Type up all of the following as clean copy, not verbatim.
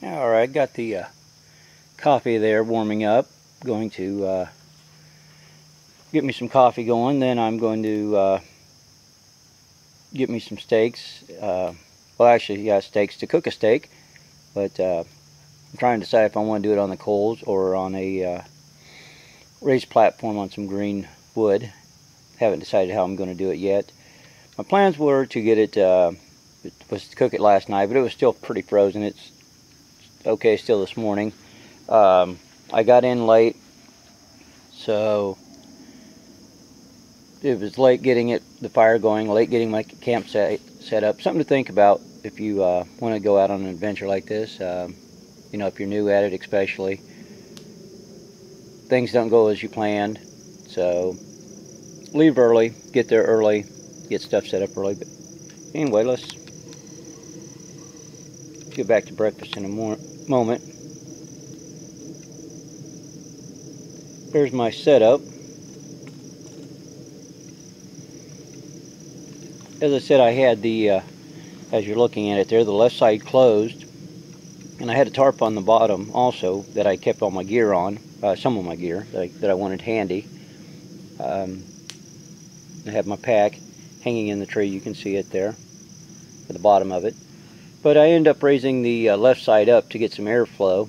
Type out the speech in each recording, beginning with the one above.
Alright, got the coffee there warming up. Going to get me some coffee going, then I'm going to get me some steaks. Well, actually, yeah, steaks to cook a steak, but I'm trying to decide if I want to do it on the coals or on a raised platform on some green wood. Haven't decided how I'm going to do it yet. My plans were to get it, was to cook it last night, but it was still pretty frozen. It's okay still this morning. I got in late, so it was late getting the fire going, late getting my campsite set up. Something to think about if you want to go out on an adventure like this. You know, if you're new at it especially. Things don't go as you planned, so leave early, get there early, get stuff set up early. But anyway, let's get back to breakfast in a moment. Here's my setup. As I said, I had the, as you're looking at it there, the left side closed, and I had a tarp on the bottom also that I kept all my gear on, some of my gear that I wanted handy. I have my pack hanging in the tree, you can see it there at the bottom of it. But I ended up raising the left side up to get some airflow.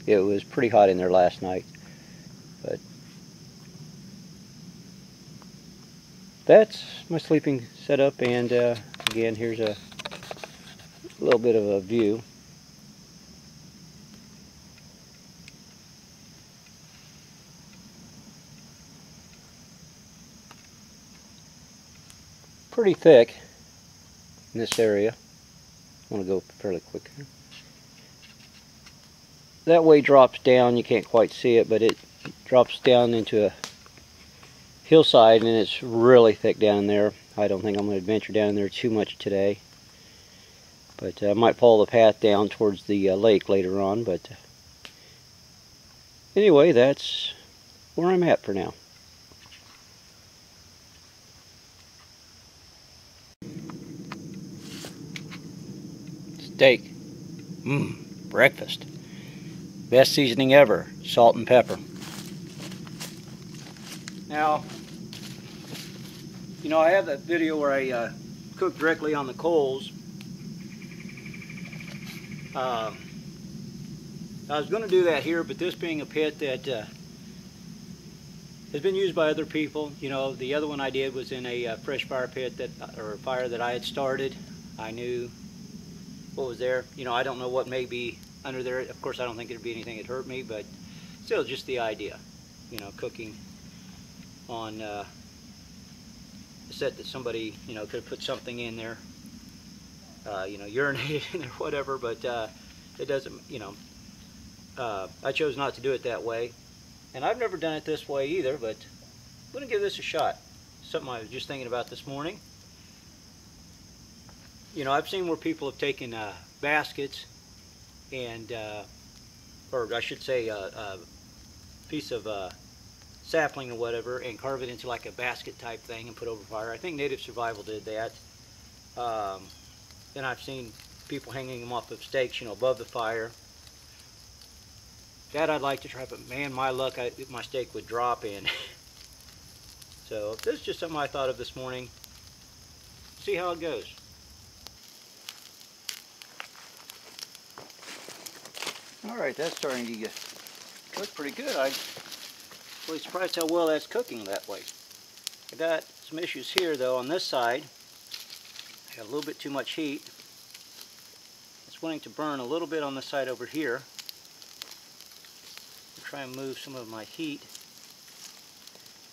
It was pretty hot in there last night. But that's my sleeping setup, and again, here's a little bit of a view. Pretty thick in this area. I want to go fairly quick here. That way drops down, you can't quite see it, but it drops down into a hillside, and it's really thick down there. I don't think I'm going to adventure down there too much today, but I might follow the path down towards the lake later on. But anyway, that's where I'm at for now. Steak. Breakfast. Best seasoning ever. Salt and pepper. Now, you know, I have that video where I cook directly on the coals. I was going to do that here, but this being a pit that has been used by other people, you know, the other one I did was in a fresh fire pit or a fire that I had started. I knew what was there. You know, I don't know what may be under there. Of course, I don't think it'd be anything that hurt me, but still, just the idea, you know, cooking on a set that somebody, you know, could have put something in there, you know, urinated in or whatever, but it doesn't, you know, I chose not to do it that way, and I've never done it this way either, but I'm going to give this a shot. Something I was just thinking about this morning. You know, I've seen where people have taken baskets and, or I should say a piece of sapling or whatever, and carve it into like a basket type thing and put over fire. I think Native Survival did that. Then I've seen people hanging them off of stakes, you know, above the fire. That I'd like to try, but man, my luck, my steak would drop in. So this is just something I thought of this morning. See how it goes. Alright, that's starting to cook pretty good. I'm really surprised how well that's cooking that way. I got some issues here though on this side. I got a little bit too much heat. It's wanting to burn a little bit on this side over here. I'll try and move some of my heat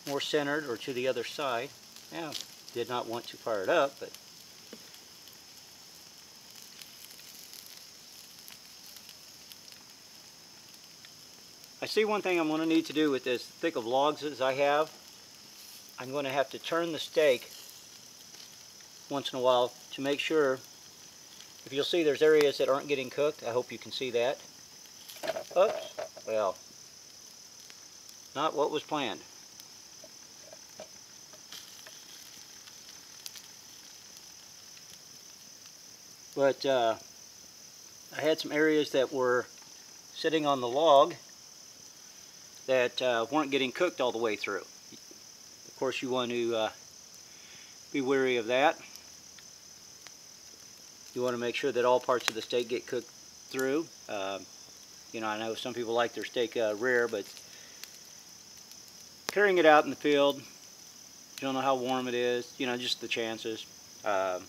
more centered or to the other side. Now, did not want to fire it up, but I see one thing I'm going to need to do with this thick of logs as I have. I'm going to have to turn the steak once in a while to make sure. If you'll see, there's areas that aren't getting cooked. I hope you can see that. Oops. Well, not what was planned. But I had some areas that were sitting on the log that weren't getting cooked all the way through. Of course, you want to be wary of that. You want to make sure that all parts of the steak get cooked through. You know, I know some people like their steak rare, but carrying it out in the field, you don't know how warm it is, you know, just the chances. I'm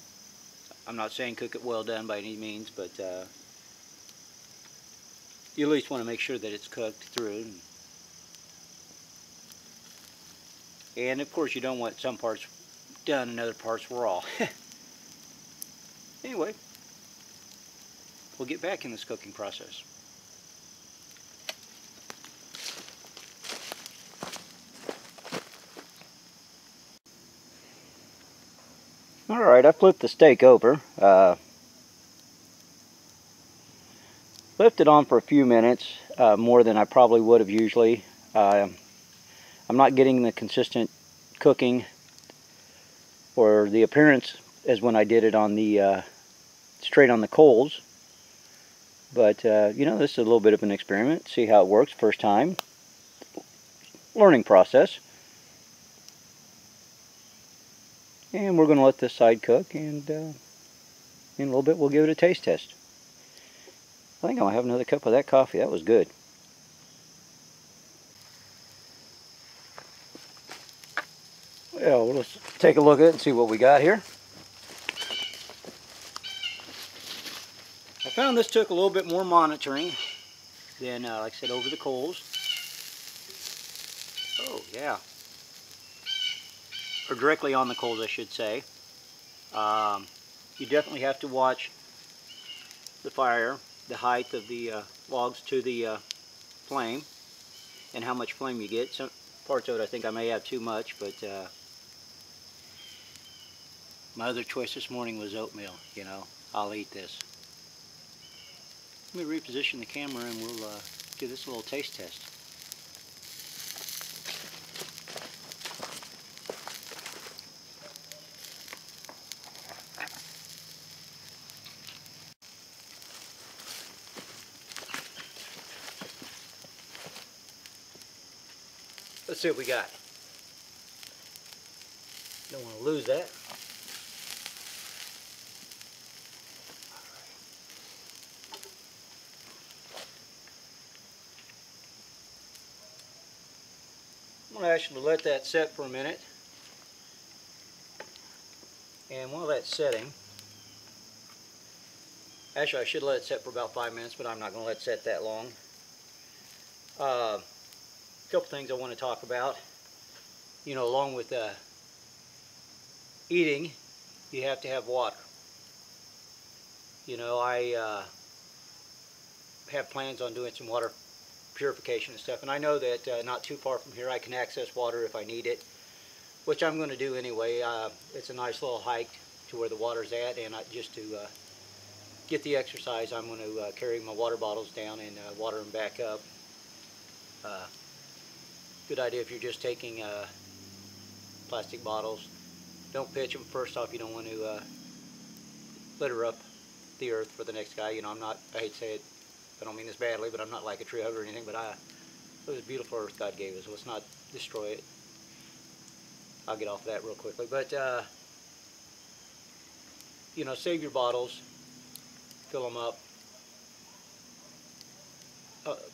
not saying cook it well done by any means, but you at least want to make sure that it's cooked through. And of course you don't want some parts done and other parts raw. Anyway, we'll get back in this cooking process. Alright, I flipped the steak over. Left it on for a few minutes, more than I probably would have usually. I'm not getting the consistent cooking or the appearance as when I did it on the straight on the coals. But you know, this is a little bit of an experiment. See how it works first time. Learning process. And we're going to let this side cook, and in a little bit we'll give it a taste test. I think I'll have another cup of that coffee. That was good. Well, let's take a look at it and see what we got here. I found this took a little bit more monitoring than, like I said, over the coals. Oh, yeah. Or directly on the coals, I should say. You definitely have to watch the fire, the height of the logs to the flame, and how much flame you get. Some parts of it I think I may have too much, but my other choice this morning was oatmeal. You know, I'll eat this. Let me reposition the camera and we'll give this a little taste test. Let's see what we got. Don't want to lose that. I'm going to actually let that set for a minute. And while that's setting, actually I should let it set for about 5 minutes, but I'm not going to let it set that long. A couple things I want to talk about. You know, along with eating, you have to have water. You know, I have plans on doing some water purification and stuff, and I know that not too far from here I can access water if I need it, which I'm going to do anyway. It's a nice little hike to where the water's at, and just to get the exercise, I'm going to carry my water bottles down and water them back up. Good idea if you're just taking plastic bottles. Don't pitch them. First off, you don't want to litter up the earth for the next guy. You know, I hate to say it, I don't mean this badly, but I'm not like a tree hugger or anything, but it was a beautiful earth God gave us, so let's not destroy it. I'll get off of that real quickly. But, you know, save your bottles, fill them up.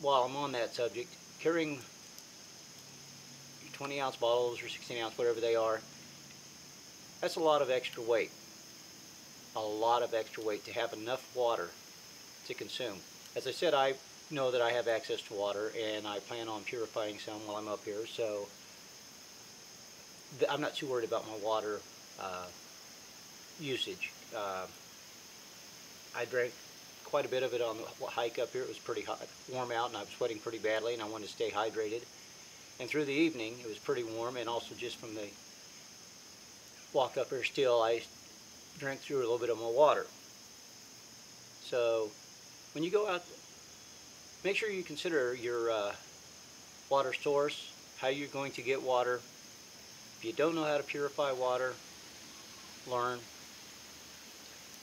While I'm on that subject, carrying 20-ounce bottles or 16-ounce, whatever they are, that's a lot of extra weight. A lot of extra weight to have enough water to consume. As I said, I know that I have access to water, and I plan on purifying some while I'm up here, so I'm not too worried about my water usage. I drank quite a bit of it on the hike up here. It was pretty hot, warm out, and I was sweating pretty badly, and I wanted to stay hydrated. And through the evening, it was pretty warm, and also just from the walk up here still, I drank through a little bit of my water. So when you go out, make sure you consider your water source, how you're going to get water. If you don't know how to purify water, learn.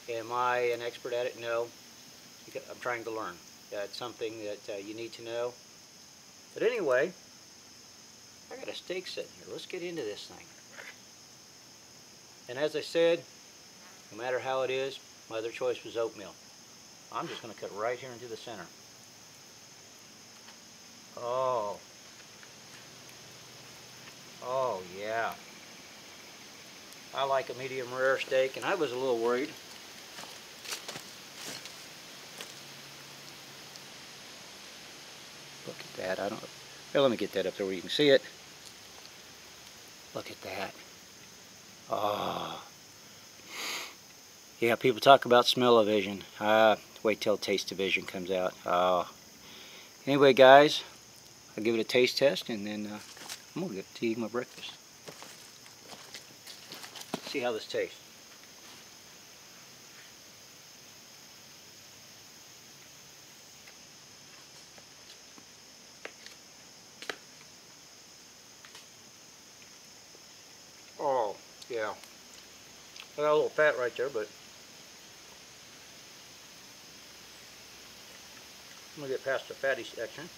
Am I an expert at it? No. because I'm trying to learn. It's something that you need to know. But anyway, I got a steak sitting here. Let's get into this thing. And as I said, no matter how it is, my other choice was oatmeal. I'm just going to cut right here into the center. Oh. Oh, yeah. I like a medium rare steak, and I was a little worried. Look at that. I don't. Here, let me get that up there where you can see it. Look at that. Oh. Yeah, people talk about smell-o-vision. Wait till taste-o-vision comes out. Anyway, guys, I'll give it a taste test, and then I'm going to get to eat my breakfast. See how this tastes. Oh, yeah. I got a little fat right there, but I'm going to get past the fatty section.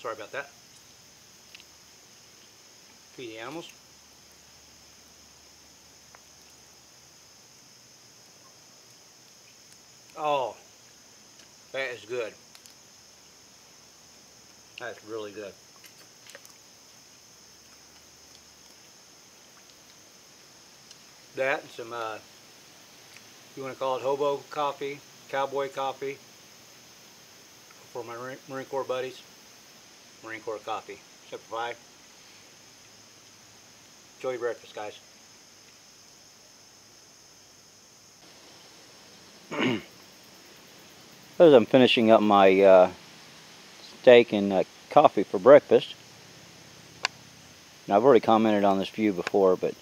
Sorry about that. Feed the animals. Oh, that is good. That's really good. That and some, you want to call it hobo coffee, cowboy coffee, for my Marine Corps buddies. Marine Corps coffee. Simplify. Enjoy your breakfast, guys. As I'm finishing up my steak and coffee for breakfast, and I've already commented on this view before, but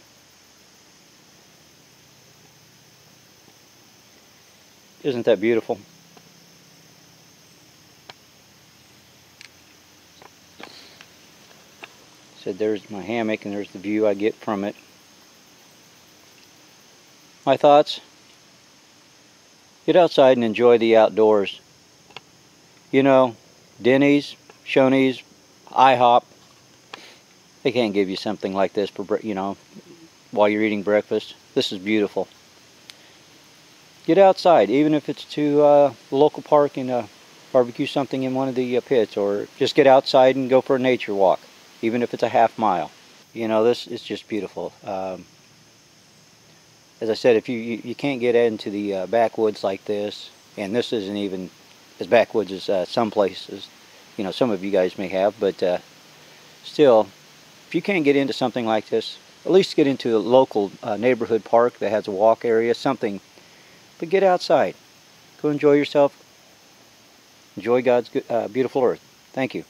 isn't that beautiful? Said there's my hammock and there's the view I get from it. My thoughts? Get outside and enjoy the outdoors. You know, Denny's, Shoney's, IHOP, they can't give you something like this for, you know, while you're eating breakfast. This is beautiful. Get outside, even if it's to the local park and barbecue something in one of the pits, or just get outside and go for a nature walk, even if it's a half mile. You know, this is just beautiful. As I said, if you can't get into the backwoods like this, and this isn't even as backwoods as some places, you know, some of you guys may have, but still, if you can't get into something like this, at least get into a local neighborhood park that has a walk area, something. But get outside. Go enjoy yourself. Enjoy God's beautiful earth. Thank you.